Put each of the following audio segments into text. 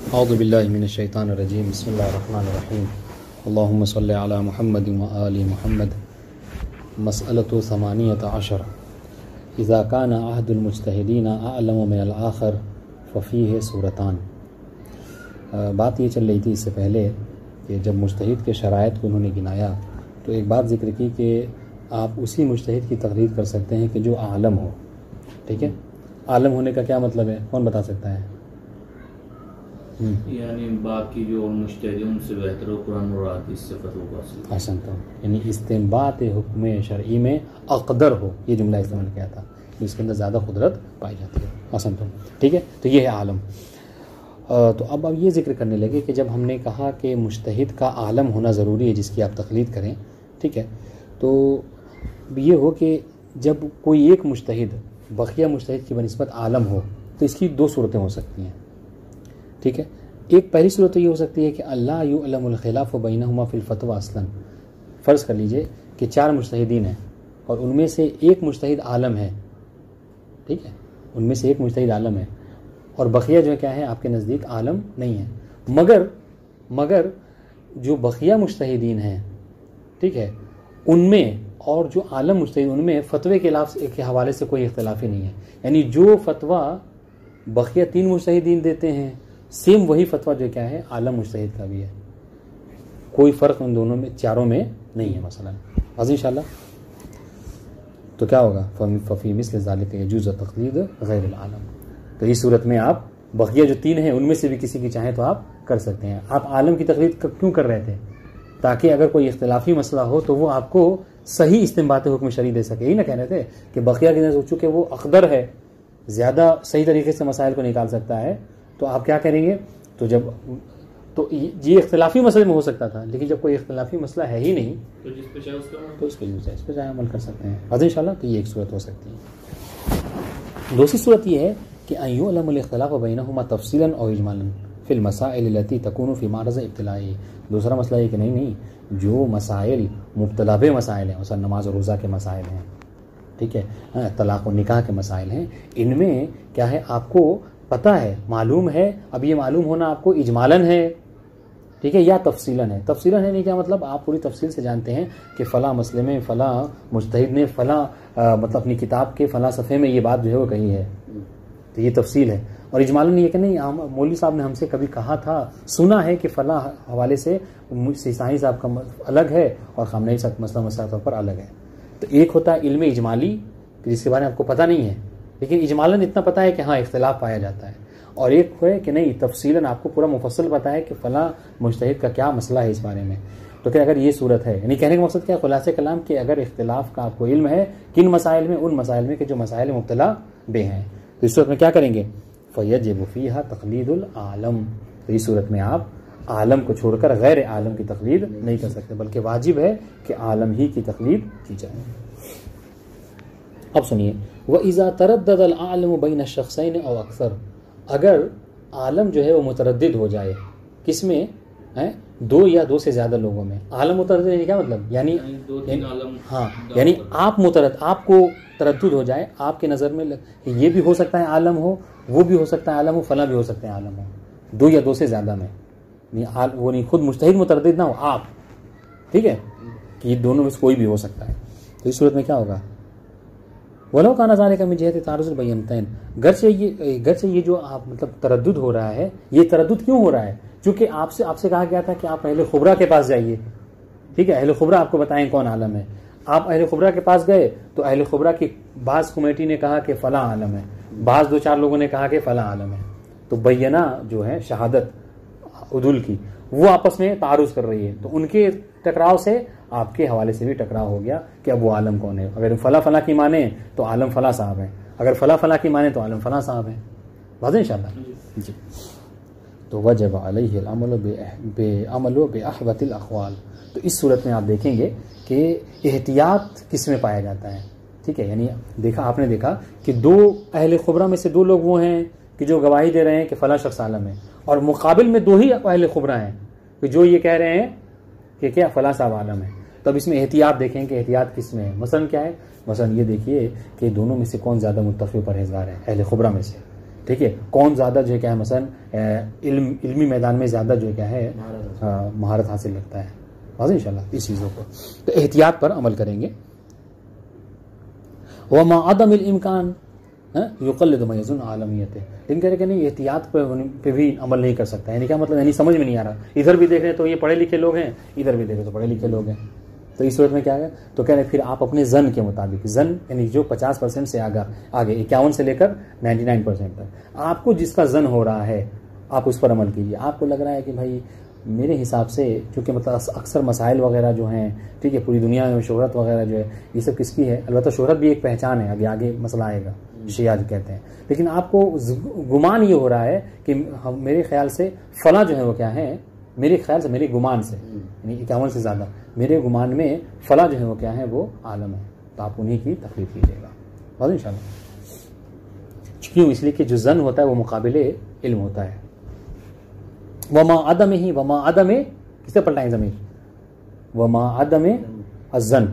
اعوذ باللہ من الشیطان الرجیم بسم اللہ الرحمن الرحیم اللہم صلی علی محمد وآل محمد مسئلة 18 اذا کان عہد المجتہدین اعلم من الآخر ففیہ صورتان۔ بات یہ چل رہی تھی اس سے پہلے کہ جب مجتہد کے شرائط کو انہوں نے گنایا تو ایک بات ذکر کی کہ آپ اسی مجتہد کی تقلید کر سکتے ہیں کہ جو عالم ہو۔ ٹھیک ہے، عالم ہونے کا کیا مطلب ہے، کون بتا سکتا ہے؟ یعنی باقی جو مجتہد ان سے بہتر ہو، قرآن اور حدیث سے فتویٰ حاصل۔ حسن تو یعنی استنباط حکم شرعی میں اقدر ہو، یہ جملہ استعمال کیا تھا، اس کے اندر زیادہ قدرت پائی جاتی ہے۔ حسن تو ٹھیک ہے، تو یہ ہے عالم۔ تو اب یہ ذکر کرنے لگے کہ جب ہم نے کہا کہ مجتہد کا عالم ہونا ضروری ہے جس کی آپ تقلید کریں، ٹھیک ہے، تو یہ ہو کہ جب کوئی ایک مجتہد بقیہ مجتہد کی بنسبت عالم ہو تو اس کی دو صورتیں ہو سکتی ہیں۔ ٹھیک ہے، ایک پہلی صورت تو یہ ہو سکتی ہے کہ اللہ یعلم الخلاف بینہما فی الفتوی اصلا۔ فرض کر لیجئے کہ 4 مجتہدین ہیں اور ان میں سے ایک مجتہد عالم ہے، ٹھیک ہے، ان میں سے ایک مجتہد عالم ہے اور بقیہ جو ہے کیا ہے، آپ کے نزدیک عالم نہیں ہے، مگر جو بقیہ مجتہدین ہیں، ٹھیک ہے، ان میں اور جو عالم مجتہد ان میں فتوے کے حوالے سے کوئی اختلاف ہی نہیں ہے۔ یعنی جو فتویٰ بقیہ 3 مجتہدین دیتے ہیں سیم وہی فتویٰ جو کیا ہے عالم مجتہد کا بھی ہے، کوئی فرق ان دونوں میں، چاروں میں نہیں ہے مثلا۔ واضح انشاءاللہ؟ تو کیا ہوگا، ففی مثل ذالک یجوز تقلید غیر العالم۔ تو اس صورت میں آپ بقیہ جو 3 ہیں ان میں سے بھی کسی کی چاہیں تو آپ کر سکتے ہیں۔ آپ عالم کی تقلید کیوں کر رہے تھے؟ تاکہ اگر کوئی اختلافی مسئلہ ہو تو وہ آپ کو صحیح استنباط حکم شرعی دے سکے۔ یہی نہ کہہ رہے تھے کہ بقیہ کی نظر چونکہ وہ اقدر ہے، زیادہ صحیح طریقے سے مسائل کو نکال سکتا ہے، تو آپ کیا کریں گے؟ تو یہ اختلافی مسئلے میں ہو سکتا تھا، لیکن جب کوئی اختلافی مسئلہ ہے ہی نہیں تو جس پہ چاہے اس پہ چاہے عمل کر سکتے ہیں۔ واضح انشاءاللہ؟ تو یہ ایک صورت ہو سکتی ہے۔ دوسری صورت یہ ہے کہ ان یعلم الاختلاف بینہما تفصیلا او اجمالا فی المسائل التي تكون في معرض ابتلاء۔ دوسرا مسئلہ یہ کہ نہیں جو مسائل مبتلا بے مسائل ہیں، مثلا نماز و روزہ کے مسائل ہیں، ٹھیک ہے، طلاق و نکاح کے مسائل ہیں، ان میں کیا ہے آپ کو پتہ ہے، معلوم ہے، اب یہ معلوم ہونا آپ کو اجمالاً ہے، ٹھیک ہے، یا تفصیلاً ہے۔ تفصیلاً ہے نہیں کیا مطلب، آپ پوری تفصیل سے جانتے ہیں کہ فلاں مسئلے میں فلاں مجتہد نے فلاں مطلب اپنی کتاب کے فلاں صفحے میں یہ بات جو ہے وہ کہی ہے، تو یہ تفصیل ہے۔ اور اجمالاً یہ کہ نہیں مولوی صاحب نے ہم سے کبھی کہا تھا، سنا ہے کہ فلاں حوالے سے ثانی صاحب کا الگ ہے اور خامنہئی صاحب مسئلہ طور پر الگ ہے۔ تو ایک ہوتا ہے علم اجمالی جس کے بارے میں آپ کو پتہ نہیں ہے لیکن اجمالاً اتنا پتہ ہے کہ ہاں اختلاف پایا جاتا ہے، اور ایک ہے کہ نہیں تفصیلاً آپ کو پورا مفصل پتہ ہے کہ فلاں مجتہد کا کیا مسئلہ ہے اس بارے میں۔ تو کہ اگر یہ صورت ہے، یعنی کہنے کا مقصد کیا ہے، خلاصہ کلام کہ اگر اختلاف کا آپ کو علم ہے کن مسائل میں، ان مسائل میں کہ جو مسائل مبتلا بے ہیں، تو اس صورت میں کیا کریں گے، فیجب فیہا تقلید العالم۔ تو اس صورت میں آپ عالم کو چھوڑ کر غیر عالم کی تقلید نہیں کر سکتے، بلکہ واجب ہے کہ عالم ہی کی تقلید کی جائے۔ اب سنیے، وَإِذَا تَرَدَّدَ الْعَالِمُ بَيْنَ الشَّخْصَيْنِ أَوْ أَكْثَرَ۔ اگر عالم جو ہے وہ متردد ہو جائے، کس میں، 2 یا 2 سے زیادہ لوگوں میں۔ عالم متردد یعنی کیا مطلب، یعنی ہاں، یعنی آپ کو تردد ہو جائے، آپ کے نظر میں یہ بھی ہو سکتا ہے عالم ہو، وہ بھی ہو سکتا ہے عالم ہو، فلاں بھی ہو سکتا ہے عالم ہو، 2 یا 2 سے زیادہ میں، وہ نہیں خود مجتہد متردد نہ ہو آپ، ٹھیک ہے، کہ یہ دونوں میں سے کوئی بھی ہو سکتا ہے، تو اس صورت میں کیا ہوگا، وَلَوْ كَانَ ذَلِكَ مِنْ جِهَةِ تَعَارُضِ الْبَيِّنَتَيْنِ۔ گرچہ یہ جو آپ مطلب تردد ہو رہا ہے، یہ تردد کیوں ہو رہا ہے، چونکہ آپ سے کہا گیا تھا کہ آپ اہل خبرہ کے پاس جائیے، ٹھیک ہے، اہل خبرہ آپ کو بتائیں کون عالم ہے۔ آپ اہل خبرہ کے پاس گئے تو اہل خبرہ کی بعض کمیٹی نے کہا کہ فلاں عالم ہے، بعض 2-4 لوگوں نے کہا کہ فلاں عالم ہے، تو بینہ جو ہے شہادت عدول کی وہ آپس میں تعارض کر رہی ہے، تو ان کے ٹکراؤ سے آپ کے حوالے سے بھی ٹکراؤ ہو گیا کہ اب وہ عالم کون ہے۔ اگر فلاں کی مانیں تو عالم فلاں صاحب ہیں، اگر فلاں کی مانیں تو عالم فلاں صاحب ہیں۔ واضح انشاءاللہ؟ جی۔ تو وجب علیہ العمل بأحوط الاقوال۔ تو اس صورت میں آپ دیکھیں گے کہ احتیاط کس میں پایا جاتا ہے، ٹھیک ہے، یعنی آپ نے دیکھا کہ 2 اہل خبرہ میں سے 2 لوگ وہ ہیں کہ جو گواہی دے رہے ہیں کہ فلاں شخص عالم ہے، اور مقابل میں 2 ہی اہل خبرہ ہیں کہ جو یہ کہہ رہے ہیں کہ کیا فلاں صاحب عالم ہے۔ تو اب اس میں احتیاط دیکھیں کہ احتیاط کس میں ہے۔ مثلا کیا ہے، مثلا یہ دیکھیے کہ دونوں میں سے کون زیادہ متقی و پرہیزگار ہے، اہل خبرہ میں سے، ٹھیک ہے، کون زیادہ جو ہے کیا ہے مثلا علمی میدان میں زیادہ جو ہے کیا ہے مہارت حاصل رکھتا ہے. واضح انشاءاللہ اس چیزوں کو تو احتیاط پر عمل کریں گے. وما عدم الامکان یقلد ما یظن عالمیت ہے، لیکن کہہ رہے کہ نہیں احتیاط پہ بھی عمل نہیں کر سکتا. یعنی کیا مطلب، یعنی سمجھ میں نہیں آ رہا، ادھر بھی دیکھ رہے تو یہ پڑھے لکھے لوگ ہیں، ادھر بھی دیکھ رہے تو پڑھے لکھے لوگ ہیں، تو اس صورت میں کیا ہے تو کہہ رہے پھر آپ اپنے زن کے مطابق، زن یعنی جو 50% سے آگے 51 سے لے کر 99% تک آپ کو جس کا زن ہو رہا ہے آپ اس پر عمل کیجیے. آپ کو لگ رہا ہے کہ بھائی میرے حساب سے چونکہ مطلب اکثر مسائل وغیرہ جو ہیں ٹھیک ہے پوری دنیا میں شہرت وغیرہ جو ہے یہ سب کس کی ہے، البتہ شہرت بھی ایک پہچان ہے، آگے مسئلہ آئے گا، شیعہ جو کہتے ہیں، لیکن آپ کو گمان یہ ہو رہا ہے کہ میرے خیال سے فلاں جو ہے وہ کیا ہے، میرے خیال سے میرے گمان سے یعنی 51 سے زیادہ میرے گمان میں فلاں جو ہے وہ کیا ہے وہ عالم ہے، تو آپ انہیں کی تقلید کیجیے گا. بات ان شاء اللہ کیوں؟ اس لیے کہ جو زن ہوتا ہے وہ مقابل علم ہوتا ہے. وما عدم ہی وما عدم کسے پلٹائیں زمین، وما عدم الزن.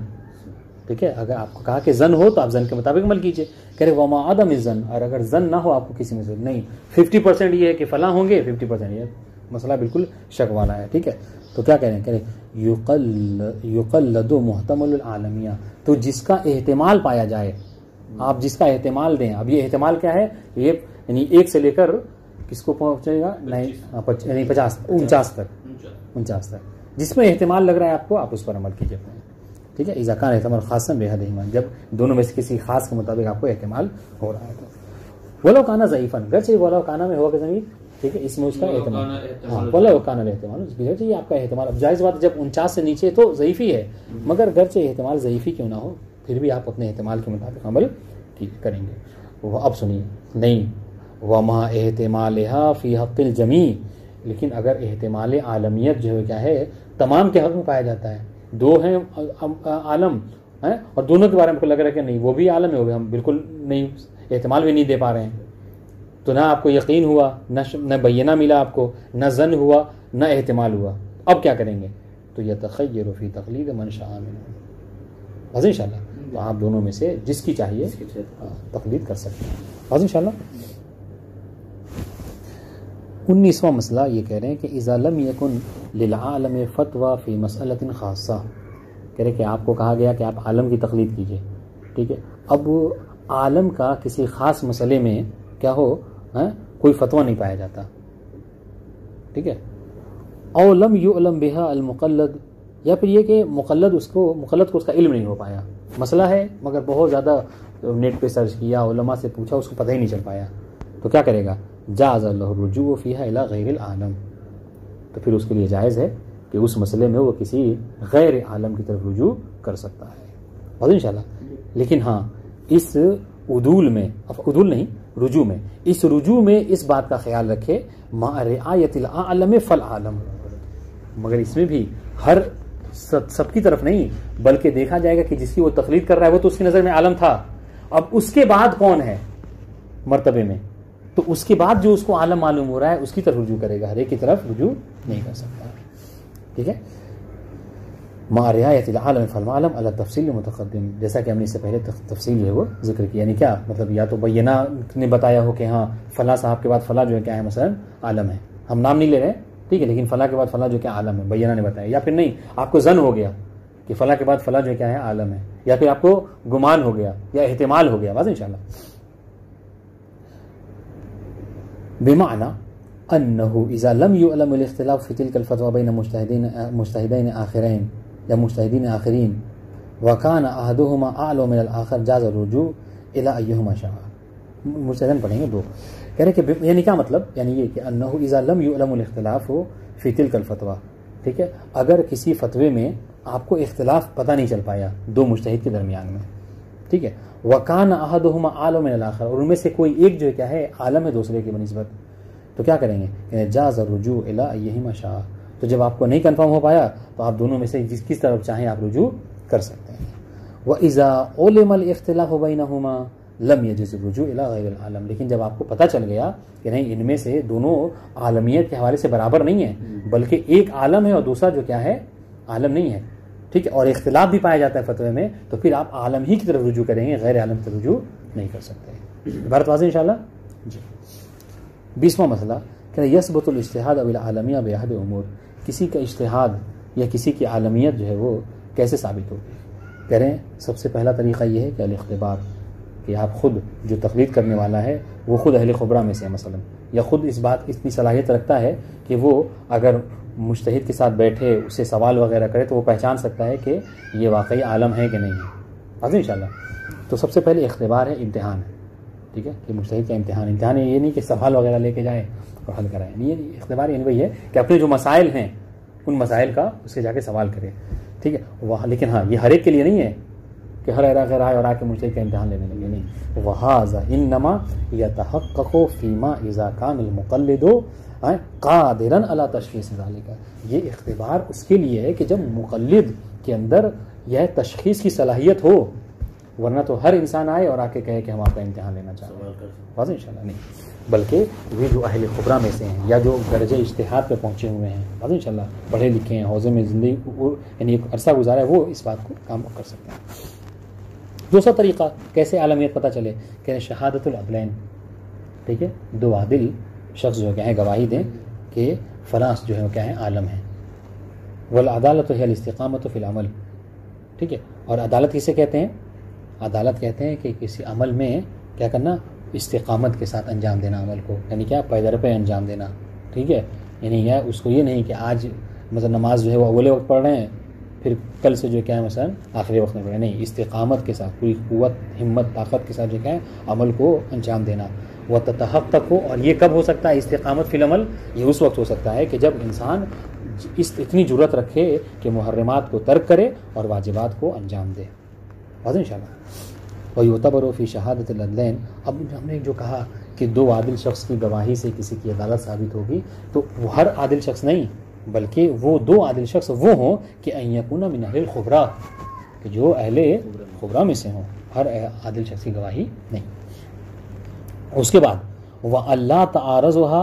ٹھیک ہے، اگر آپ کو کہا کہ زن ہو تو آپ زن کے مطابق عمل کیجیے. کہہ رہے وما عدم الزن، اور اگر زن نہ ہو آپ کو کسی میں سے نہیں 50% یہ ہے کہ فلاں ہوں گے، 50% یہ مسئلہ بالکل شک والا ہے. ٹھیک ہے، تو کیا کہہ رہے ہیں، کہہ رہے یقلد محتمل العالمیہ، تو جس کا احتمال پایا جائے، آپ جس کا احتمال دیں. اب یہ احتمال کیا ہے، یہ یعنی 1 سے لے کر کس کو پہنچے گا 49 تک جس میں احتمال لگ رہا ہے آپ کو، آپ اس پر عمل کیجیے. ٹھیک ہے، اذا کان احتمال خاصا بحدہما، جب دونوں میں سے کسی خاص کے مطابق آپ کو احتمال ہو رہا ہے. تو ولو کانا ضعیفا، گرچہ ولو کانا میں ہوگا ضمیر، ٹھیک ہے، اس میں اس کا احتمال، ولو کانا الاحتمال گرچہ یہ آپ کا احتمال. اب جائز بات جب 49 سے نیچے تو ضعیفی ہے، مگر گرچہ احتمال ضعیفی کیوں نہ ہو پھر بھی آپ اپنے احتمال کے مطابق عمل کریں گے. وہ اب سنیے، نہیں وما احتمالها فی حق الجمیع، لیکن اگر احتمال عالمیت جو ہے کیا ہے تمام کے حق میں پایا جاتا ہے. 2 ہیں عالم ہیں اور دونوں کے بارے میں لگ رہا ہے کہ نہیں وہ بھی عالم ہے، وہ بھی ہم بالکل نہیں احتمال بھی نہیں دے پا رہے ہیں، تو نہ آپ کو یقین ہوا، نہ بینہ ملا آپ کو، نہ زن ہوا، نہ احتمال ہوا. اب کیا کریں گے، تو یتخیر فی تقلید من شاء منہم. بس انشاءاللہ تو آپ دونوں میں سے جس کی چاہیے تقلید کر سکتے ہیں. بس انشاءاللہ 19واں مسئلہ یہ کہہ رہے ہیں کہ اذا لم یکن للعالم فتوی فی مسئلۃ خاصہ، کہہ رہے کہ آپ کو کہا گیا کہ آپ عالم کی تقلید کیجئے. ٹھیک ہے، اب عالم کا کسی خاص مسئلے میں کیا ہو کوئی فتویٰ نہیں پایا جاتا. ٹھیک ہے، او لم یعلم بها المقلد، یا پھر یہ کہ مقلد کو اس کا علم نہیں ہو پایا. مسئلہ ہے مگر بہت زیادہ نیٹ پہ سرچ کیا، علماء سے پوچھا، اس کو پتہ ہی نہیں چل پایا، تو کیا کرے گا، جاز له الرجوع فيها الى غیر العالم، تو پھر اس کے لیے جائز ہے کہ اس مسئلے میں وہ کسی غیر عالم کی طرف رجوع کر سکتا ہے. اور انشاءاللہ لیکن ہاں اس عدول میں، عدول نہیں رجوع میں، اس رجوع میں اس بات کا خیال رکھے مع رعایت العالم فالعالم، مگر اس میں بھی ہر سب کی طرف نہیں، بلکہ دیکھا جائے گا کہ جس کی وہ تقلید کر رہا ہے وہ تو اس کی نظر میں عالم تھا، اب اس کے بعد کون ہے مرتبے میں، تو اس کے بعد جو اس کو عالم معلوم ہو رہا ہے اس کی طرف رجوع کرے گا، ہر ایک کی طرف رجوع نہیں کر سکتا. ٹھیک ہے، مع رعایت العالم فالعالم علی تفصیل متقدم، جیسا کہ ہم نے اس سے پہلے تفصیل جو ہے وہ ذکر کیا. یعنی کیا مطلب، یا تو بینہ نے بتایا ہو کہ ہاں فلاں صاحب کے بعد فلاں جو ہے کیا ہے مثلا عالم ہے، ہم نام نہیں لے رہے ٹھیک ہے، لیکن فلاں کے بعد فلاں جو کیا عالم ہے بینہ نے بتایا، یا پھر نہیں آپ کو ظن ہو گیا کہ فلاں کے بعد فلاں جو کیا ہے عالم ہے، یا پھر آپ کو گمان ہو گیا یا احتمال ہو گیا. بس انشاءاللہ بمعنى أنه إذا لم يعلم الاختلاف في تلك الفتوى بين مجتهدين آخرين یا مجتهدين آخرين وكان أحدهما أعلى من الآخر جاز الرجوع إلى أيهما شاء. مجتهدين پڑھیں گے 2. کہہ رہے کہ یعنی کیا مطلب، یعنی یہ کہ أنه إذا لم يعلم الاختلاف في تلك الفتوى، ٹھیک ہے، اگر کسی فتوے میں آپ کو اختلاف پتہ نہیں چل پایا 2 مجتہد کے درمیان میں، ٹھیک ہے، وَكَانَ أَحَدُهُمَا أَعْلَمَ مِنَ الْآخَرِ، اور ان میں سے کوئی ایک جو ہے کیا ہے عالم ہے دوسرے کی بنسبت، تو کیا کریں گے، کہ جاز الرجوع إِلَىٰ أَيِّهِمَا شَاءَ. تو جب آپ کو نہیں کنفرم ہو پایا تو آپ دونوں میں سے کس طرف چاہیں آپ رجوع کر سکتے ہیں. وَإِذَا عُلِمَ الْاخْتِلَافُ بَيْنَهُمَا لَمْ يَجُزُ الرُّجُوعُ إِلَىٰ غَيْرِ الْعَالَمِ، لیکن جب آپ کو پتہ چل گیا کہ نہیں ان میں سے دونوں عالمیت کے حوالے سے برابر نہیں ہیں، بلکہ ایک عالم ہے اور دوسرا جو کیا ہے عالم نہیں ہے، ٹھیک ہے، اور اختلاف بھی پایا جاتا ہے فتوے میں، تو پھر آپ عالم ہی کی طرف رجوع کریں گے، غیر عالم کی طرف رجوع نہیں کر سکتے. عبارت واضح انشاءاللہ جی. 20واں مسئلہ کہ یثبت الاجتہاد او العالمیہ بأحد امور، کسی کا اجتہاد یا کسی کی عالمیت جو ہے وہ کیسے ثابت ہوگی؟ کہہ رہے ہیں سب سے پہلا طریقہ یہ ہے کہ الاختبار، کہ آپ خود جو تقلید کرنے والا ہے وہ خود اہل خبرہ میں سے مثلا، یا خود اس بات کی اتنی صلاحیت رکھتا ہے کہ وہ اگر مجتہد کے ساتھ بیٹھے اسے سوال وغیرہ کرے تو وہ پہچان سکتا ہے کہ یہ واقعی عالم ہے کہ نہیں ہے. واضح انشاءاللہ. تو سب سے پہلے اختبار ہے، امتحان ہے. ٹھیک ہے کہ مجتہد کا امتحان یہ نہیں کہ سوال وغیرہ لے کے جائے اور حل کرائے. یہ اختبار یعنی وہی ہے کہ اپنے جو مسائل ہیں ان مسائل کا اس سے جا کے سوال کرے. ٹھیک ہے وہاں، لیکن ہاں یہ ہر ایک کے لیے نہیں ہے کہ ہر غیر آئے اور آ کے مجتہد کا امتحان لینے لگے، نہیں. وہذا انما یتحقق فیما اذا کان المقلد قادرا علی تشخیص ذلک. یہ اختبار اس کے لیے ہے کہ جب مقلد کے اندر یہ تشخیص کی صلاحیت ہو، ورنہ تو ہر انسان آئے اور آ کے کہے کہ ہم آپ کا امتحان لینا چاہتے ہیں. واضح انشاءاللہ نہیں، بلکہ یہ جو اہل خبرہ میں سے ہیں یا جو درجہ اجتہاد پہ پہنچے ہوئے ہیں، واضح انشاءاللہ پڑھے لکھے ہیں، حوزے میں زندگی یعنی ایک عرصہ گزارا ہے، وہ اس بات کو کام کر سکتے ہیں. دوسرا طریقہ کیسے عالمیت پتہ چلے کہ شہادت العدلین. ٹھیک ہے، دو عادل شخص جو کیا ہے گواہی دیں کہ فلاں جو ہے وہ کیا ہے عالم ہے. والعدالت هي الاستقامت فی العمل. ٹھیک ہے، اور عدالت کسے کہتے ہیں؟ عدالت کہتے ہیں کہ کسی عمل میں کیا کرنا، استقامت کے ساتھ انجام دینا عمل کو، یعنی کیا پیدر پہ انجام دینا. ٹھیک ہے، یعنی اس کو یہ نہیں کہ آج مثلا نماز جو ہے وہ اول وقت پڑھ رہے ہیں پھر کل سے جو کیا ہے مثلا آخری وقت میں پڑھے، نہیں، استقامت کے ساتھ پوری قوت ہمت طاقت کے ساتھ جو کیا ہے عمل کو انجام دینا. وہ تتحقق ہو، اور یہ کب ہو سکتا ہے استقامت فی العمل؟ یہ اس وقت ہو سکتا ہے کہ جب انسان اتنی جرأت رکھے کہ محرمات کو ترک کرے اور واجبات کو انجام دے. واضح انشاءاللہ. وَيُعْتَبَرُ فِي شَهَادَةِ الْعَدْلَيْنِ. اب ہم نے جو کہا کہ دو عادل شخص کی گواہی سے کسی کی عدالت ثابت ہوگی، تو وہ ہر عادل شخص نہیں، بلکہ وہ دو عادل شخص وہ ہوں کہ ان یکون من اہل الخبرہ، کہ جو اہل خبرہ میں سے ہوں. ہر عادل شخص کی گواہی نہیں. اس کے بعد وَأَلَّا تَعَارَضُهَا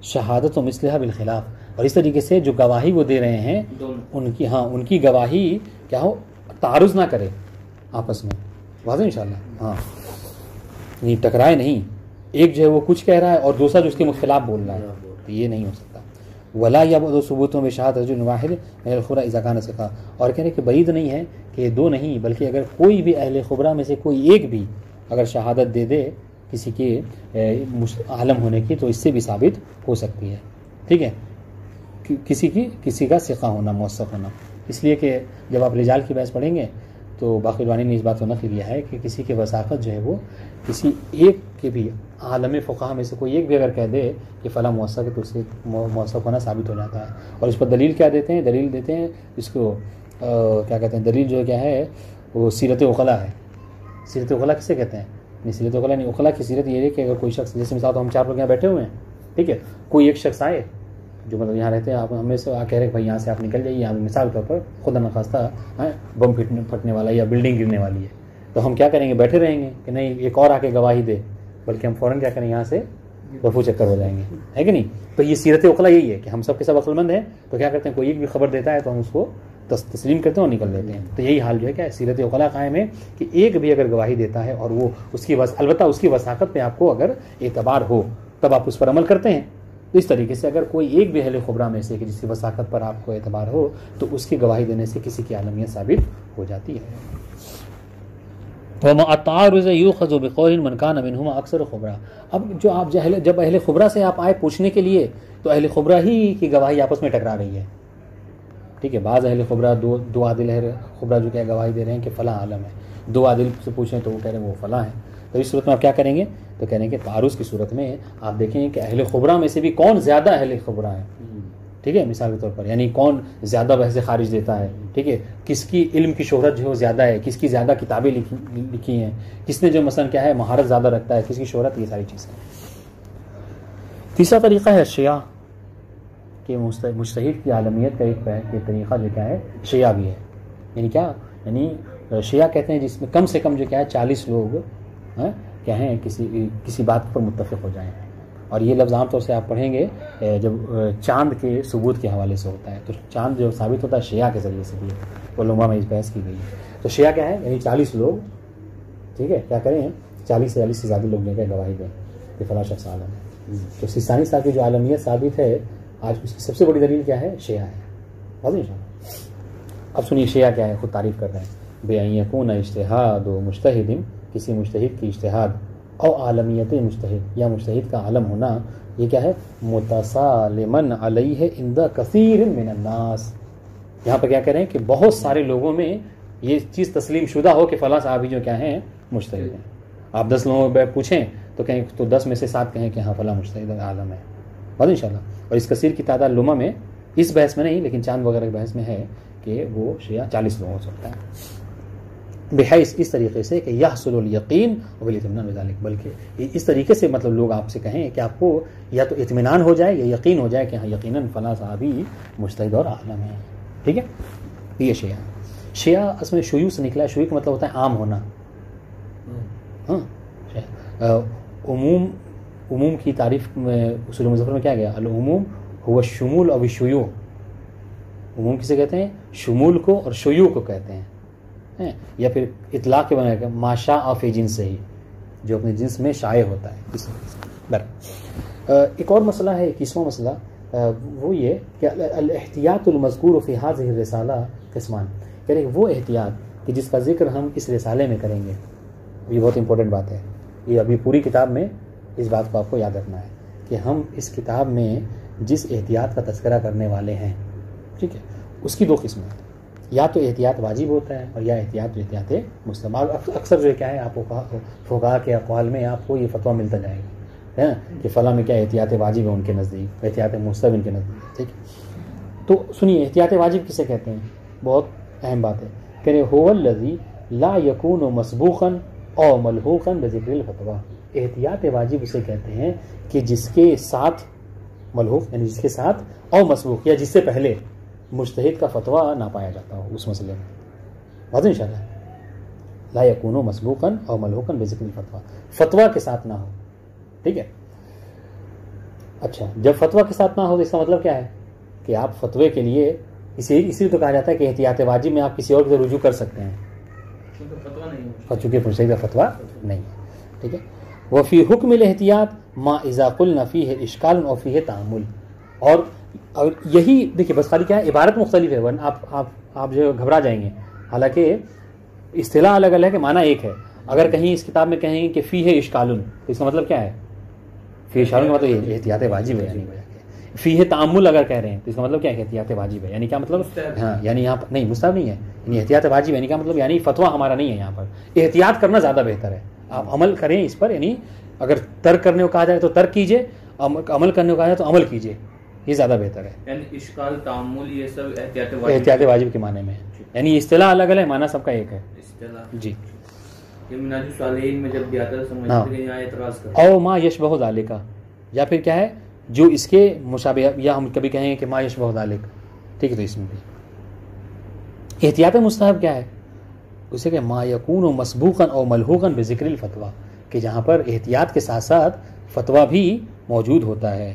شَهَادَةُ مِثْلِهَا بِالْخِلَافِ. اور اس طریقے سے جو گواہی وہ دے رہے ہیں ان کی گواہی کیا ہو، تعارض نہ کرے آپس میں. واضح انشاءاللہ. ہاں نہیں ٹکرائے نہیں، ایک جو ہے وہ کچھ کہہ رہا ہے اور دوسرا جو اس کے خلاف بول رہا ہے، تو یہ نہیں ہو سکتا. ولا یبعد ثبوت بشہادۃ رجل واحد من الخبرہ اذا کان ثقہ. اور کہنے کہ بعید نہیں ہے کہ دو نہیں بلکہ اگر کوئی بھی اہل خبرہ میں سے کوئی ایک بھی اگر شہادت دے دے کسی کے عالم ہونے کی، تو اس سے بھی ثابت ہو سکتی ہے. ٹھیک ہے، کسی کا ثقہ ہونا، موثق ہونا. اس لیے کہ جب آپ رجال کی بحث پڑھیں گے تو باقی نے اس بات کو نقل کیا ہے کہ کسی کے وثاقت جو ہے وہ کسی ایک کے بھی عالم فقہا میں سے کوئی ایک بھی اگر کہہ دے کہ فلاں موثق ہے تو اس سے موثق ہونا ثابت ہو جاتا ہے. اور اس پر دلیل کیا دیتے ہیں؟ دلیل دیتے ہیں اس کو کیا کہتے ہیں، دلیل جو ہے کیا ہے وہ سیرت عقلاء ہے. سیرت عقلاء کسے کہتے ہیں؟ نہیں سیرت عقلاء نہیں، عقلاء کی سیرت یہ ہے کہ اگر کوئی شخص، جیسے مثال ہم چار لوگ یہاں بیٹھے ہوئے ہیں، ٹھیک ہے، کوئی ایک شخص آئے جو مطلب یہاں رہتے ہیں، آپ ہمیں سے کہہ رہے کہ بھائی یہاں سے آپ نکل جائیے، یہاں مثال کے طور پر خدا نخواستہ بم پھٹنے والا یا بلڈنگ گرنے والی ہے، تو ہم کیا کریں گے؟ بیٹھے رہیں گے کہ نہیں ایک اور آ کے گواہی دے، بلکہ ہم فوراً کیا کریں یہاں سے رفو چکر ہو جائیں گے، ہے کہ نہیں؟ تو یہ سیرت عقلاء یہی ہے کہ ہم سب کے سب عقل مند ہیں، تو کیا کرتے ہیں کوئی ایک بھی خبر دیتا ہے تو ہم اس کو تسلیم کرتے ہیں اور نکل لیتے ہیں. تو یہی حال جو ہے کیا سیرت عقلاء قائم ہے کہ ایک بھی اگر گواہی دیتا ہے اور وہ اس کی البتہ اس کی وثاقت پہ آپ کو اگر اعتبار ہو تب آپ اس پر عمل کرتے ہیں. تو اس طریقے سے اگر کوئی ایک بھی اہل خبرہ میں سے کہ جس کی وثاقت پر آپ کو اعتبار ہو تو اس کی گواہی دینے سے کسی کی عالمیت ثابت ہو جاتی ہے. وَمَا التَّعَارُضُ يُؤْخَذُ بِقَوْلٍ مَنْ كَانَ مِنْهُمَا أَكْثَرُ خُبْرًا. اب جب اہل خبرہ سے آپ آئے پوچھنے کے لیے تو اہل خبرہ ہی کی گواہی آپس میں ٹکرا رہی ہے. ٹھیک ہے، بعض اہل خبرہ دو عادل اہل خبرہ جو کیا گواہی دے رہے ہیں کہ فلاں عالم ہے، دو عادل سے پوچھیں تو وہ کہہ رہے ہیں وہ فلاں ہے. تو اس صورت میں آپ کیا کریں گے؟ تو کہنے کہ تعارض کی صورت میں آپ دیکھیں کہ اہل خبرہ میں سے بھی کون زیادہ اہل خبرہ ہے. ٹھیک ہے، مثال کے طور پر یعنی کون زیادہ بحث خارج دیتا ہے. ٹھیک ہے، کس کی علم کی شہرت جو ہے وہ زیادہ ہے، کس کی زیادہ کتابیں لکھی ہیں، کس نے جو مثلا کیا ہے مہارت زیادہ رکھتا ہے، کس کی شہرت، یہ ساری چیزیں. تیسرا طریقہ ہے شیعہ، کہ مجتہد کی عالمیت کا ایک طریقہ جو کیا ہے شیعہ بھی ہے. یعنی کیا؟ یعنی شیعہ کہتے ہیں جس میں کم سے کم جو کیا ہے 40 لوگ کیا ہیں کسی بات پر متفق ہو جائیں. اور یہ لفظ عام طور سے آپ پڑھیں گے جب چاند کے ثبوت کے حوالے سے ہوتا ہے، تو چاند جو ثابت ہوتا ہے شیعہ کے ذریعے سے بھی علماء میں اس بحث کی گئی ہے. تو شیعہ کیا ہے؟ یعنی 40 لوگ، ٹھیک ہے، کیا کریں 40 سے زیادہ لوگ جو ہے گواہی دیں کہ فلاں شخص عالم ہے. تو سیستانی صاحب کی جو عالمیت ثابت ہے آج اس کی سب سے بڑی دلیل کیا ہے؟ شیعہ ہے. واضح ان شاء اللہ. اب سنیے شیعہ کیا ہے، خود تعریف کر رہے ہیں. بے ان یکون اجتہاد و مجتہد، کسی مجتہد کی اجتہاد، او عالمیت مجتہد یا مجتہد کا عالم ہونا، یہ کیا ہے؟ متسالمن علیہ عند کثیر من الناس. یہاں پر کیا کہہ رہے ہیں کہ بہت سارے لوگوں میں یہ چیز تسلیم شدہ ہو کہ فلاں صحابی جو کیا ہیں مجتہد ہیں. آپ 10 لوگوں کو پوچھیں تو کہیں تو 10 میں سے 7 کہیں کہ ہاں فلاں مجتہد عالم ہے. بس انشاءاللہ. اور اس کثیر کی تعداد لمہ میں اس بحث میں نہیں لیکن چاند وغیرہ کی بحث میں ہے کہ وہ شیعہ 40 لوگوں ہو سکتا ہے، بحیث اس طریقے سے کہ یحصل الیقین والاطمینان بذلک، بلکہ اس طریقے سے مطلب لوگ آپ سے کہیں کہ آپ کو یا تو اطمینان ہو جائے یا یقین ہو جائے کہ ہاں یقیناً فلاں صحابی مجتہد اور عالم ہے. ٹھیک ہے. یہ شیعہ. شیعہ اصل میں شیوع سے نکلا ہے. شیوع کا مطلب ہوتا ہے عام ہونا. ہاں عموم کی تعریف میں اصول مظفر میں کیا گیا؟ العموم هو الشمول او الشیوع. عموم کسے کہتے ہیں؟ شمول کو اور شیوع کو کہتے ہیں. یا پھر اطلاق کے بنا ما شاء فی جنس ہی، جو اپنے جنس میں شائع ہوتا ہے. ایک اور مسئلہ ہے، 21واں مسئلہ، وہ یہ کہ الاحتیاط المذکور فی هذه الرسالہ قسمان، یعنی وہ احتیاط کہ جس کا ذکر ہم اس رسالے میں کریں گے. یہ بہت امپورٹنٹ بات ہے. یہ ابھی پوری کتاب میں اس بات کو آپ کو یاد رکھنا ہے کہ ہم اس کتاب میں جس احتیاط کا تذکرہ کرنے والے ہیں، ٹھیک ہے، اس کی 2 قسمیں ہیں. یا تو احتیاط واجب ہوتا ہے اور یا احتیاط مستحب. اکثر جو کیا ہے آپ کو فقہاء کے اقوال میں آپ کو یہ فتویٰ ملتا جائے گا کہ فلاں میں کیا احتیاط واجب ہے ان کے نزدیک، احتیاط مستحب ان کے نزدیک. ٹھیک ہے. تو سنیے احتیاط واجب کسے کہتے ہیں؟ بہت اہم بات ہے. کہ هو الذی لا یکون مسبوقا او ملحوقا بذکر الفتویٰ. احتیاط واجب اسے کہتے ہیں کہ جس کے ساتھ ملحوق یعنی جس کے ساتھ او مسبوق یا جس سے پہلے مجتہد کا فتویٰ نہ پایا جاتا ہو اس مسئلے میں. واضح انشاءاللہ. لا یکون مسبوقا او ملحوقا بذکر الفتویٰ، فتویٰ کے ساتھ نہ ہو. ٹھیک ہے. اچھا، جب فتویٰ کے ساتھ نہ ہو تو اس کا مطلب کیا ہے کہ آپ فتوے کے لیے اسی تو کہا جاتا ہے کہ احتیاط واجب میں آپ کسی اور کی رجوع کر سکتے ہیں چونکہ مجتہد کا فتویٰ نہیں ہے. ٹھیک ہے. وفی حکم الاحتیاط ما اذا قلنا فیہ اشکال اور فیہ تعامل. اور یہی دیکھیے بس خالی کیا ہے، عبارت مختلف ہے ورنہ آپ جو گھبرا جائیں گے. حالانکہ اصطلاح الگ الگ ہے کہ معنی ایک ہے. اگر کہیں اس کتاب میں کہیں کہ فیہ اشکال تو اس کا مطلب کیا ہے؟ فیہ اشکال کا مطلب احتیاط واجب ہے. یعنی فیہ تعامل اگر کہہ رہے ہیں تو اس کا مطلب کیا ہے؟ احتیاط واجب ہے. یعنی کیا مطلب؟ ہاں یعنی یہاں پر نہیں مستحب نہیں ہے، یعنی احتیاط واجب ہے. یعنی کیا مطلب؟ یعنی فتویٰ ہمارا نہیں ہے. یہاں پر احتیاط کرنا زیادہ بہتر ہے. آپ عمل کریں اس پر، یعنی اگر ترک کرنے کو کہا جائے تو ترک کیجئے، عمل کرنے کو کہا جائے تو عمل کیجئے، یہ زیادہ بہتر ہے. یعنی اشکال تعامل یہ سب احتیاط واجب کے معنی میں، یعنی اصطلاح الگ الگ ہے، معنی سب کا ایک ہے. جی. منہاج الصالحین میں جب دیا تھا سمجھتے کہ یہاں اعتراض کر او ما یشبہ ذالک، یا پھر کیا ہے جو اس کے مشابہ، یا ہم کبھی کہیں کہ ما یشبہ ذالک. ٹھیک ہے. تو اس میں بھی احتیاط مستحب کیا ہے؟ اسے کہ ما یکون مسبوقا او ملحوقا بذکر الفتویٰ، کہ جہاں پر احتیاط کے ساتھ ساتھ فتویٰ بھی موجود ہوتا ہے.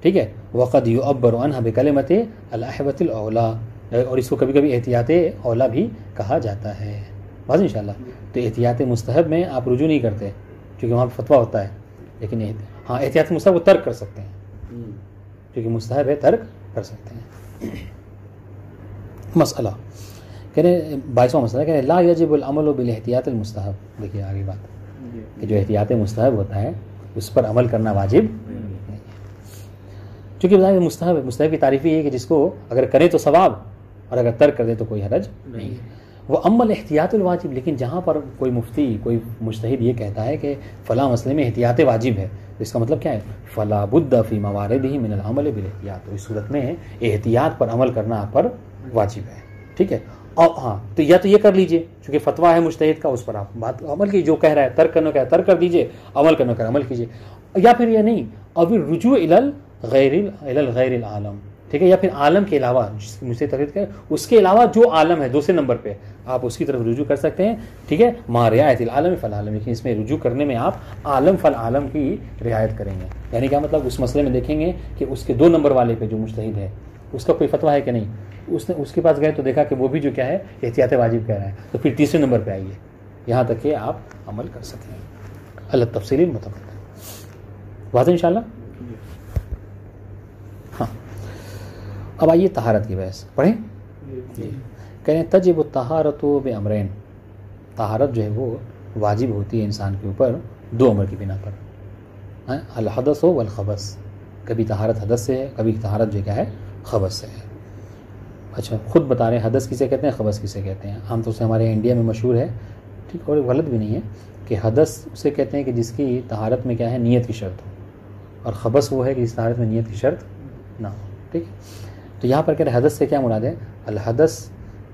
ٹھیک ہے. وقد یعبر عنہ بکلمۃ الاحوۃ الاولیٰ، اور اس کو کبھی کبھی احتیاط اولیٰ بھی کہا جاتا ہے. واضح انشاءاللہ. تو احتیاط مستحب میں آپ رجوع نہیں کرتے کیونکہ وہاں پہ فتویٰ ہوتا ہے، لیکن ہاں احتیاط مستحب کو ترک کر سکتے ہیں کیونکہ مستحب ہے، ترک کر سکتے ہیں. مسئلہ کہہ رہے 22واں مسئلہ کہہ رہے لا یجب العمل بالاحتیاط المستحب. دیکھیے آگے بات کہ جو احتیاط مستحب ہوتا ہے اس پر عمل کرنا واجب نہیں ہے، چونکہ بظاہر مستحب کی تعریف یہ ہے کہ جس کو اگر کرے تو ثواب اور اگر ترک کر دے تو کوئی حرج نہیں ہے. وہ عمل احتیاط الواجب، لیکن جہاں پر کوئی مفتی کوئی مجتہد یہ کہتا ہے کہ فلاں مسئلے میں احتیاط واجب ہے تو اس کا مطلب کیا ہے؟ فلا بد فی مواردہ من العمل بالاحتیاط. تو اس صورت میں احتیاط پر عمل کرنا آپ پر واجب ہے. ٹھیک ہے. اور ہاں تو یا تو یہ کر لیجئے چونکہ فتویٰ ہے مجتہد کا، اس پر آپ بات عمل کی، جو کہہ رہا ہے ترک کرنے کا ترک کر دیجئے، عمل کرنے کا عمل کیجئے. یا پھر یہ نہیں، ابھی رجوع الی الغیر العالم. ٹھیک ہے. یا پھر عالم کے علاوہ جس کی مجھے تقریر کرے اس کے علاوہ جو عالم ہے دوسرے نمبر پہ آپ اس کی طرف رجوع کر سکتے ہیں. ٹھیک ہے. ما رعایت العالم فالعالم، لیکن اس میں رجوع کرنے میں آپ عالم فالعالم کی رعایت کریں گے. یعنی کیا مطلب؟ اس مسئلے میں دیکھیں گے کہ اس کے 2 نمبر والے پہ جو مجتہد ہے اس کا کوئی فتویٰ ہے کہ نہیں. اس کے پاس گئے تو دیکھا کہ وہ بھی جو کیا ہے احتیاط واجب کہہ رہا ہے، تو پھر تیسرے نمبر پہ آئیے یہاں تک کہ آپ عمل کر سکیں. اللہ تفصیلی مطابق. واضح انشاءاللہ. اب آئیے طہارت کی بحث پڑھیں. کہہ رہے ہیں تجب الطہارۃ بامرین، طہارت جو ہے وہ واجب ہوتی ہے انسان کے اوپر دو امر کی بنا پر، الحدث والخبث. کبھی طہارت حدث سے ہے، کبھی طہارت جو کیا ہے خبث سے ہے. اچھا خود بتا رہے ہیں حدث کسے کہتے ہیں، خبث کسے کہتے ہیں. عام طور سے ہمارے انڈیا میں مشہور ہے، ٹھیک، اور غلط بھی نہیں ہے، کہ حدث اسے کہتے ہیں کہ جس کی طہارت میں کیا ہے نیت کی شرط ہو، اور خبث وہ ہے کہ جس طہارت میں نیت کی شرط نہ ہو. ٹھیک، تو یہاں پر کہہ رہے حدث سے کیا مراد ہے؟ الحدث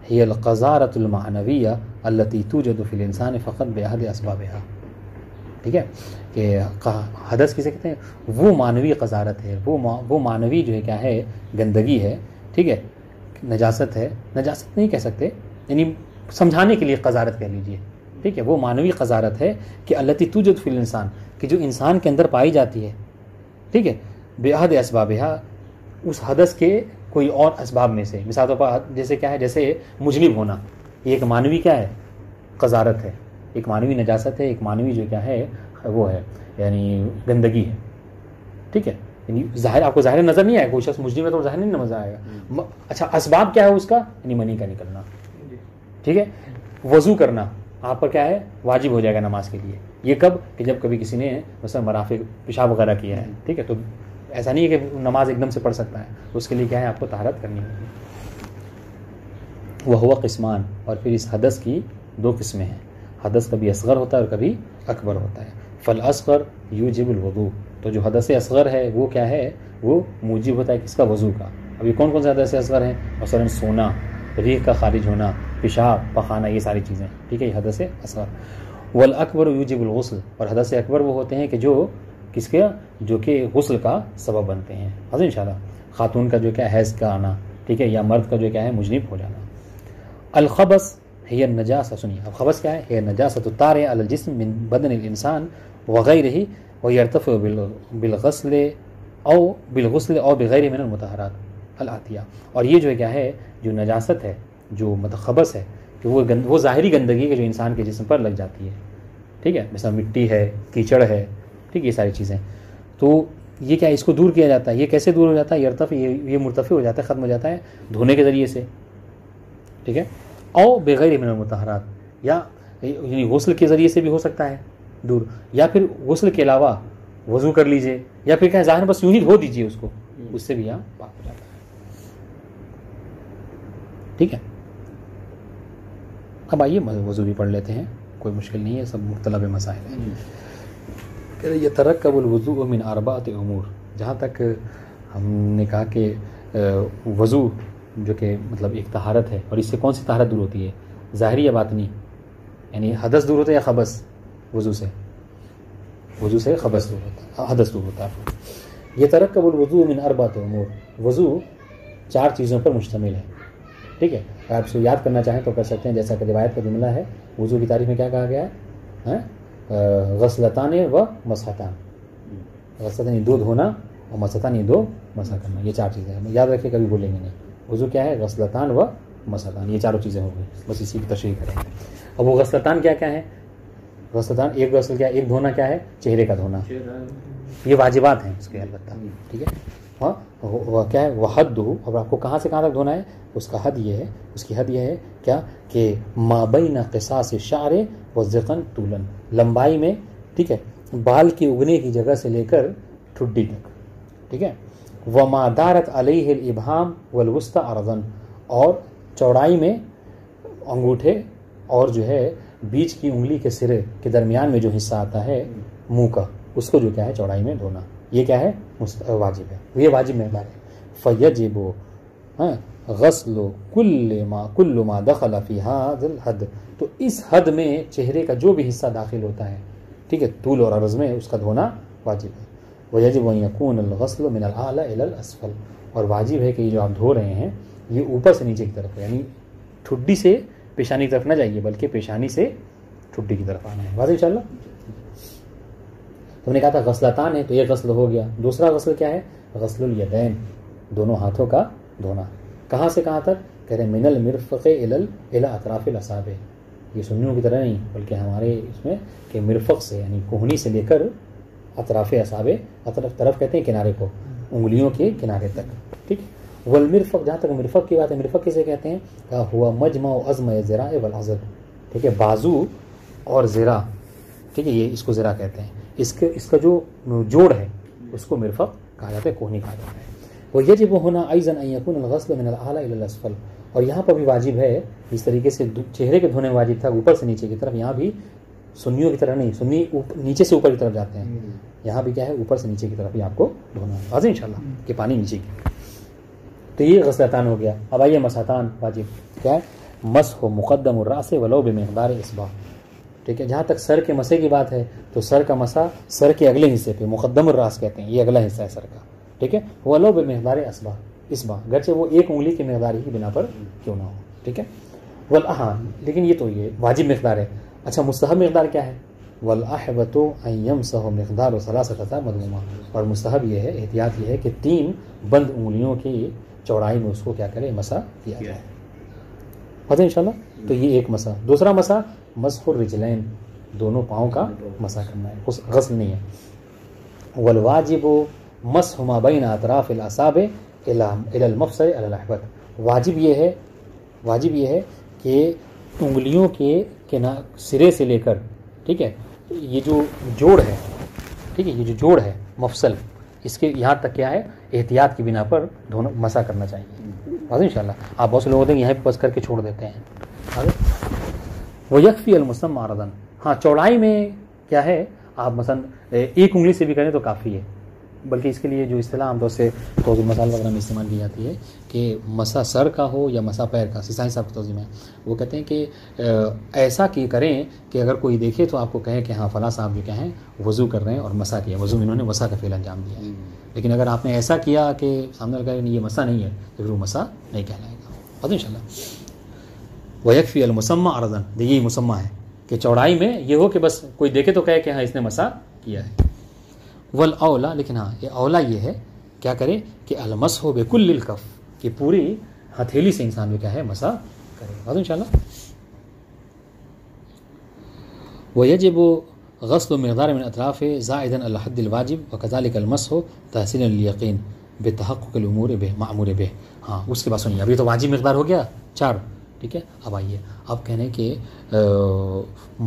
ہی القذارۃ المعنویہ التي توجد فی الانسان فقط باحد اسبابها. ٹھیک ہے، کہ حدث کسے کہتے ہیں؟ وہ معنوی قذارت ہے، وہ معنوی جو ہے کیا ہے گندگی ہے. ٹھیک ہے، نجاست ہے، نجاست نہیں کہہ سکتے، یعنی سمجھانے کے لیے قذارت کہہ لیجئے. ٹھیک ہے، وہ معنوی قذارت ہے کہ التي توجد فی الانسان، کہ جو انسان کے اندر پائی جاتی ہے. ٹھیک ہے، باحد اسبابها، اس حدث کے کوئی اور اسباب میں سے. مثال طور پر جیسے کیا ہے، جیسے مجنب ہونا، یہ ایک معنوی کیا ہے قذارت ہے، ایک معنوی نجاست ہے، ایک معنوی جو کیا ہے وہ ہے یعنی گندگی ہے. ٹھیک ہے، یعنی ظاہر آپ کو ظاہر نظر نہیں آئے گا، کوئی شخص مجنب ہے تو ظاہر نہیں نظر آئے گا. اچھا اسباب کیا ہے اس کا؟ یعنی منی کا نکلنا. ٹھیک ہے، وضو کرنا آپ پر کیا ہے واجب ہو جائے گا نماز کے لیے. یہ کب؟ کہ جب کبھی کسی نے مثلا مرافق پیشاب وغیرہ کیا ہے. ٹھیک ہے، تو ایسا نہیں ہے کہ نماز ایک دم سے پڑھ سکتا ہے، اس کے لیے کیا ہے آپ کو طہارت کرنی ہوگی. وہ قسمان، اور پھر اس حدث کی دو قسمیں ہیں. حدث کبھی اصغر ہوتا ہے اور کبھی اکبر ہوتا ہے. فالاصغر یوجب الوضوء، تو جو حدث اصغر ہے وہ کیا ہے، وہ موجب ہوتا ہے کس کا؟ وضو کا. ابھی کون کون سے حدث اصغر ہیں؟ مثلا سونا، ریح کا خارج ہونا، پیشاب، پخانا، یہ ساری چیزیں. ٹھیک ہے، یہ حدث اصغر. والاکبر یوجب الغسل، اور حدث اکبر وہ ہوتے ہیں کہ جو کس کے؟ جو کہ غسل کا سبب بنتے ہیں. حاضر انشاءاللہ خاتون کا جو کیا حیض کا آنا، ٹھیک ہے، یا مرد کا جو کیا ہے مجنب ہو جانا. الخبث هي النجاسة، سنیے اب خبث کیا ہے؟ هي النجاسة الطارئة على الجسم من بدن الانسان وغيره ويرتفع بالغسل او بغيره من المطهرات الآتية. اور یہ جو ہے کیا ہے جو نجاست ہے، جو خبث ہے، کہ وہ ظاہری گندگی ہے جو انسان کے جسم پر لگ جاتی ہے. ٹھیک ہے، مثلا مٹی ہے، کیچڑ ہے، ٹھیک، یہ ساری چیزیں. تو یہ کیا اس کو دور کیا جاتا ہے؟ یہ کیسے دور ہو جاتا ہے؟ یرتفع، یہ مرتفع ہو جاتا ہے، ختم ہو جاتا ہے دھونے کے ذریعے سے. ٹھیک ہے، او بغیر من المطہرات، یا یعنی غسل کے ذریعے سے بھی ہو سکتا ہے دور، یا پھر غسل کے علاوہ وضو کر لیجئے، یا پھر کیا ظاہر بس یوں ہی دھو دیجئے اس کو، اس سے بھی یہاں پاک ہو جاتا ہے. ٹھیک ہے، اب آئیے وضو بھی پڑھ لیتے ہیں، کوئی مشکل نہیں ہے، سب مختلف مسائل ہیں. یترکب الوضوء من اربعۃ امور، جہاں تک ہم نے کہا کہ وضو جو کہ مطلب ایک طہارت ہے، اور اس سے کون سی طہارت دور ہوتی ہے؟ ظاہری یا باطنی؟ یعنی حدث دور ہوتا ہے یا خبث؟ وضو سے خبث دور ہوتا ہے، حدث دور ہوتا ہے. یترکب الوضوء من اربعۃ امور، وضو 4 چیزوں پر مشتمل ہے. ٹھیک ہے، اگر آپ اس کو یاد کرنا چاہیں تو کر سکتے ہیں، جیسا کہ روایت کا جملہ ہے وضو کی تعریف میں کیا کہا گیا ہے؟ غسلتان و مسحتان. غسلتان 2 دھونا، اور مسحتان 2 مسح کرنا. یہ 4 چیزیں ہیں، یاد رکھیں کبھی بولیں گے نہیں. وضو کیا ہے؟ غسلتان و مسحتان، یہ 4 چیزیں ہو گئی، بس اسی کی تشریح کریں گے. اب وہ غسلتان کیا کیا ہے؟ غسلتان ایک غسل کیا ہے؟ ایک دھونا کیا ہے؟ چہرے کا دھونا. یہ واجبات ہیں اس کے البتہ. ٹھیک ہے، ہاں وہ کیا ہے؟ وہ حد ہو. اب آپ کو کہاں سے کہاں تک دھونا ہے؟ اس کا حد یہ ہے، اس کی حد یہ ہے کیا کہ ما بین قصاص الشعر والذقن طولا، لمبائی میں، ٹھیک ہے، بال کے اگنے کی جگہ سے لے کر ٹھڈی تک. ٹھیک ہے، وما دارت علیہ الابہام والوسطی عرضا، اور چوڑائی میں انگوٹھے اور جو ہے بیچ کی انگلی کے سرے کے درمیان میں جو حصہ آتا ہے منہ کا، اس کو جو کیا ہے چوڑائی میں دھونا. یہ کیا ہے؟ واجب ہے، یہ واجب مقدار ہے. فیجب غسل کل ما دخل فی ھذا الحد، تو اس حد میں چہرے کا جو بھی حصہ داخل ہوتا ہے، ٹھیک ہے، طول اور عرض میں، اس کا دھونا واجب ہے. ویجب ان یکون الغسل من الاعلی الی الاسفل، اور واجب ہے کہ یہ جو آپ دھو رہے ہیں یہ اوپر سے نیچے کی طرف ہے، یعنی ٹھڈی سے پیشانی کی طرف نہ جائیے بلکہ پیشانی سے ٹھڈی کی طرف آنا ہے. واضح انشاءاللہ. تو ہم نے کہا تھا غسلتان ہے، تو یہ غسل ہو گیا. دوسرا غسل کیا ہے؟ غسل الیدین، دونوں ہاتھوں کا دھونا. کہاں سے کہاں تک؟ کہہ رہے ہیں من المرفق الی اطراف الاصابع. یہ سنیوں کی طرح نہیں بلکہ ہمارے اس میں کہ مرفق سے یعنی کوہنی سے لے کر اطراف اصابع، طرف کہتے ہیں کنارے کو، انگلیوں کے کنارے تک. ٹھیک، والمرفق، جہاں تک مرفق کی بات ہے، مرفق کسے کہتے ہیں؟ کہا ہوا مجمع عظم ذراع والعضد، ٹھیک ہے، بازو اور ذراع، ٹھیک ہے، یہ اس کو ذراع کہتے ہیں، اس کا جو جوڑ ہے اس کو مرفق کہا جاتا ہے، کوہنی کہا جاتا ہے۔ ویجب هنا ايضا ان يكون الغسل من الاعلى الى الاسفل، اور یہاں پر بھی واجب ہے، اس طریقے سے چہرے کے دھونے واجب تھا اوپر سے نیچے کی طرف، یہاں بھی سنیوں کی طرح نہیں، سنی نیچے سے اوپر کی طرف جاتے ہیں، یہاں بھی کیا ہے اوپر سے نیچے کی طرف ہی آپ کو دھونا ہے، واضح انشاءاللہ کہ پانی نیچے کی۔ تو یہ غسلتان ہو گیا۔ اب آئیے مسحتان واجب کیا ہے؟ مسح مقدم الراس ولو بمقدار اصبع، ٹھیک ہے، جہاں تک سر کے مسے کی بات ہے تو سر کا مسا سر کے اگلے حصے پہ مقدم الراس کہتے ہیں، یہ اگلا حصہ ہے سر کا، ٹھیک ہے، ولو بمقدار اصبع، گرچہ وہ ایک انگلی کی مقدار ہی کی بنا پر کیوں نہ ہو، ٹھیک ہے، لیکن یہ تو یہ واجب مقدار ہے۔ اچھا مستحب مقدار کیا ہے؟ والاحوط ان يمسح مقدار ثلاثه مضمومہ، اور مستحب یہ ہے، احتیاط یہ ہے کہ 3 بند انگلیوں کی چوڑائی میں اس کو کیا کرے؟ مسح کیا جائے، پتہ انشاءاللہ۔ تو یہ ایک مسح۔ دوسرا مسح مسح الرجلین، دونوں پاؤں کا مسح کرنا ہے، اس غسل نہیں ہے۔ والواجب مسح ما بین اطراف الاصابع الى المفصل على الاحوط، واجب یہ ہے کہ انگلیوں کے سرے سے لے کر، ٹھیک ہے، یہ جو جوڑ ہے، ٹھیک ہے، یہ جو جوڑ ہے مفصل، اس کے یہاں تک کیا ہے؟ احتیاط کی بنا پر دونوں مسح کرنا چاہیے، واضح انشاءاللہ۔ آپ بہت سے لوگ ہوتے ہیں یہاں پہ بس کر کے چھوڑ دیتے ہیں۔ ویکفی المسمى عرضا، ہاں چوڑائی میں کیا ہے؟ آپ مثلا ایک انگلی سے بھی کریں تو کافی ہے، بلکہ اس کے لیے جو اصطلاح عام طور سے توضیح مسائل وغیرہ میں استعمال کی جاتی ہے کہ مسا سر کا ہو یا مسا پیر کا، سیسائی صاحب کی توضیح میں وہ کہتے ہیں کہ ایسا کی کریں کہ اگر کوئی دیکھے تو آپ کو کہے کہ ہاں فلاں صاحب جو کیا ہیں وضو کر رہے ہیں اور مسا کیا، وضو انہوں نے مسا کا فعل انجام دیا ہے، لیکن اگر آپ نے ایسا کیا کہ سامنے لگا کہ یہ مسا نہیں ہے تو پھر وہ مسا نہیں کہلائے گا، بات انشاءاللہ۔ ویکفی المسمى عرضا، یہ مسمى ہے کہ چوڑائی میں یہ ہو کہ بس کوئی دیکھے تو کہے کہ ہاں اس نے مسا کیا ہے۔ والاولا، لیکن ہاں یہ اولا یہ ہے کیا کرے کہ المسح بکل الکف، کہ پوری ہتھیلی سے انسان بھی کیا ہے؟ مسح کرے، بات انشاءاللہ۔ ويجب غسل مقدار من اطراف زائدا على الحد الواجب وكذلك المسح تحصيلا لليقين بتحقق الامور به معمور به، ہاں اس کے بعد سنیے، ابھی تو واجب مقدار ہو گیا 4، ٹھیک ہے، اب آئیے اب کہنے کہ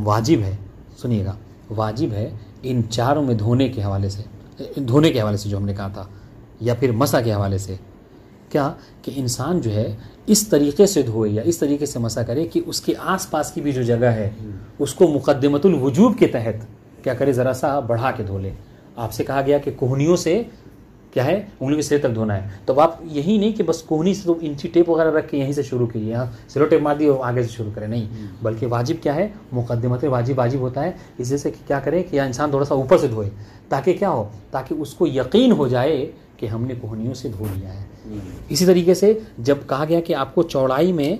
واجب ہے، سنیے گا، واجب ہے ان چاروں میں دھونے کے حوالے سے جو ہم نے کہا تھا، یا پھر مسح کے حوالے سے، کیا کہ انسان جو ہے اس طریقے سے دھوئے یا اس طریقے سے مسح کرے کہ اس کے آس پاس کی بھی جو جگہ ہے اس کو مقدمۃ الوجوب کے تحت کیا کرے؟ ذرا سا بڑھا کے دھو لے۔ آپ سے کہا گیا کہ کوہنیوں سے کیا ہے؟ انگلی کے سرے تک دھونا ہے، تو آپ یہی نہیں کہ بس کوہنی سے تو انچی ٹیپ وغیرہ رکھ کے یہیں سے شروع کیجیے، یہاں سیلو ٹیپ مار دی اور آگے سے شروع کرے، نہیں، بلکہ واجب کیا ہے؟ مقدمت واجب ہوتا ہے، اس سے کیا کرے کہ انسان تھوڑا سا اوپر سے دھوئے، تاکہ کیا ہو؟ تاکہ اس کو یقین ہو جائے کہ ہم نے کوہنیوں سے دھو لیا ہے۔ اسی طریقے سے جب کہا گیا کہ آپ کو چوڑائی میں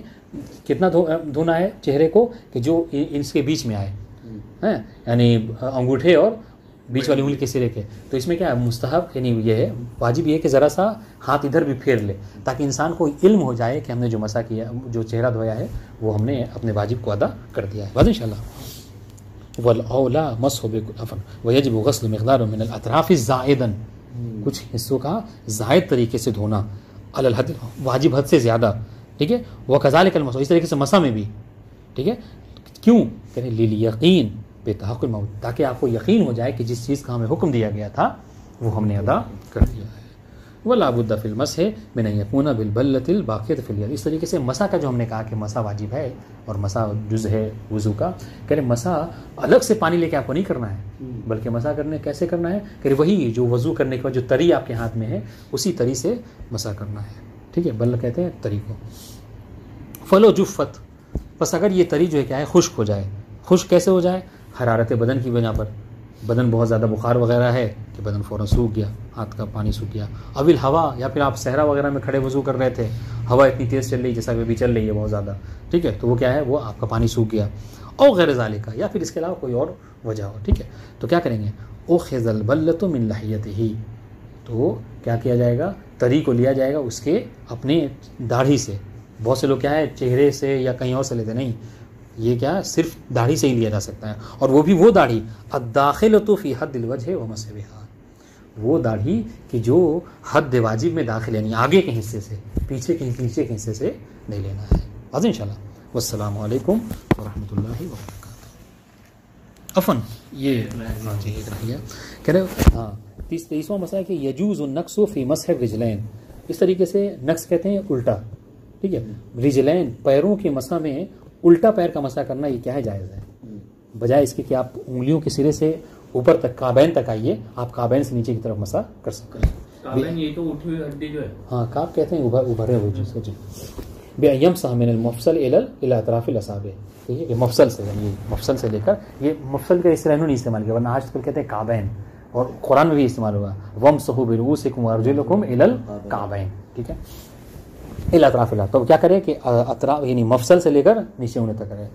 کتنا دھونا ہے چہرے کو کہ جو اس کے بیچ میں آئے، یعنی انگوٹھے اور بیچ والی انگلی کے سرے کے، تو اس میں کیا ہے؟ مستحب یعنی یہ ہے، واجب یہ ہے کہ ذرا سا ہاتھ ادھر بھی پھیر لے تاکہ انسان کو علم ہو جائے کہ ہم نے جو مسح کیا، جو چہرہ دھویا ہے وہ ہم نے اپنے واجب کو ادا کر دیا ہے، واضح انشاءاللہ۔ والاولا مسح بالعفو ويجب غسل مقدار من الاطراف زائدا، کچھ حصوں کا زائد طریقے سے دھونا، علی الحد، واجب حد سے زیادہ، ٹھیک ہے، وکذالک المسح، اس طریقے سے مسح میں بھی، ٹھیک ہے، کیوں کہ للیقین بتحقق الموت، تاکہ آپ کو یقین ہو جائے کہ جس چیز کا ہمیں حکم دیا گیا تھا وہ ہم نے ادا کر دیا ہے۔ ولا بد فی المسح من ان یکون بالبلۃ الباقیۃ فی الید، اس طریقے سے مسح کا جو ہم نے کہا کہ مسح واجب ہے اور مسح جز ہے وضو کا، کہ مسح الگ سے پانی لے کے آپ کو نہیں کرنا ہے، بلکہ مسح کرنے کیسے کرنا ہے کہ وہی جو وضو کرنے کے بعد جو تری آپ کے ہاتھ میں ہے اسی تری سے مسح کرنا ہے، ٹھیک ہے، بل کہتے ہیں تری کو۔ فلو جفت، بس اگر یہ تری جو ہے کیا ہے؟ خشک ہو جائے، خشک کیسے ہو جائے؟ حرارت بدن کی وجہ پر، بدن بہت زیادہ بخار وغیرہ ہے کہ بدن فوراً سوکھ گیا، ہاتھ کا پانی سوکھ گیا، اول ہوا، یا پھر آپ صحرا وغیرہ میں کھڑے وضو کر رہے تھے، ہوا اتنی تیز چل رہی جیسا کہ ابھی چل رہی ہے بہت زیادہ، ٹھیک ہے، تو وہ کیا ہے؟ وہ آپ کا پانی سوکھ گیا، او غیر ذالک، یا پھر اس کے علاوہ کوئی اور وجہ ہو، ٹھیک ہے، تو کیا کریں گے؟ اخذ البلۃ من لحیتہ، تو کیا کیا جائے گا؟ تری کو لیا جائے گا اس کے اپنے داڑھی سے، بہت سے لوگ کیا ہے چہرے سے یا کہیں اور سے لیتے، نہیں، یہ کیا صرف داڑھی سے ہی لیا جا سکتا ہے، اور وہ بھی وہ داڑھی الداخلۃ فی حد الوجہ ومسحها، وہ داڑھی کہ جو حد واجب میں داخل یعنی آگے کے حصے سے پیچھے کے حصے سے نہیں لینا ہے. آج انشاءاللہ. والسلام علیکم ورحمۃ اللہ وبرکاتہ. عفواً یہ ہاں جی ایک رہ گیا کہہ رہے ہاں 23واں مسئلہ ہے کہ یجوز النقص فی مسح الرجلین. اس طریقے سے نقص کہتے ہیں الٹا. ٹھیک ہے. رجلین پیروں کے مسح میں الٹا پیر کا مسح کرنا یہ کیا ہے جائز ہے, بجائے اس کے کہ آپ انگلیوں کے سرے سے اوپر تک کعبین تک آئیے, آپ کعبین سے نیچے کی طرف مسح کر سکتے ہیں. کعبین یہ تو اٹھی ہوئی ہڈی جو ہے, ہاں کعب کہتے ہیں ابھرے ہوئے چیز. بِأَيَّمْسَحَ مِنَ الْمَفْصَلِ إِلَى أَطْرَافِ الْأَصَابِعِ. ٹھیک ہے کہ مفصل سے, یعنی مفصل سے لے کر, یہ مفصل کا اس رہنو نہیں استعمال کیا ورنہ آج کل کہتے ہیں کعبین, اور قرآن میں بھی استعمال ہوا وَامْسَحُوا بِرُؤُوسِكُمْ وَأَرْجُلَكُمْ إِلَى الْكَعْبَيْن. ٹھیک ہے إِلَى أَطْرَافِ الْأَصَابِعِ. تو کیا کرے کہ اطراف یعنی مفصل سے لے کر نیچے ہونے تک کرے.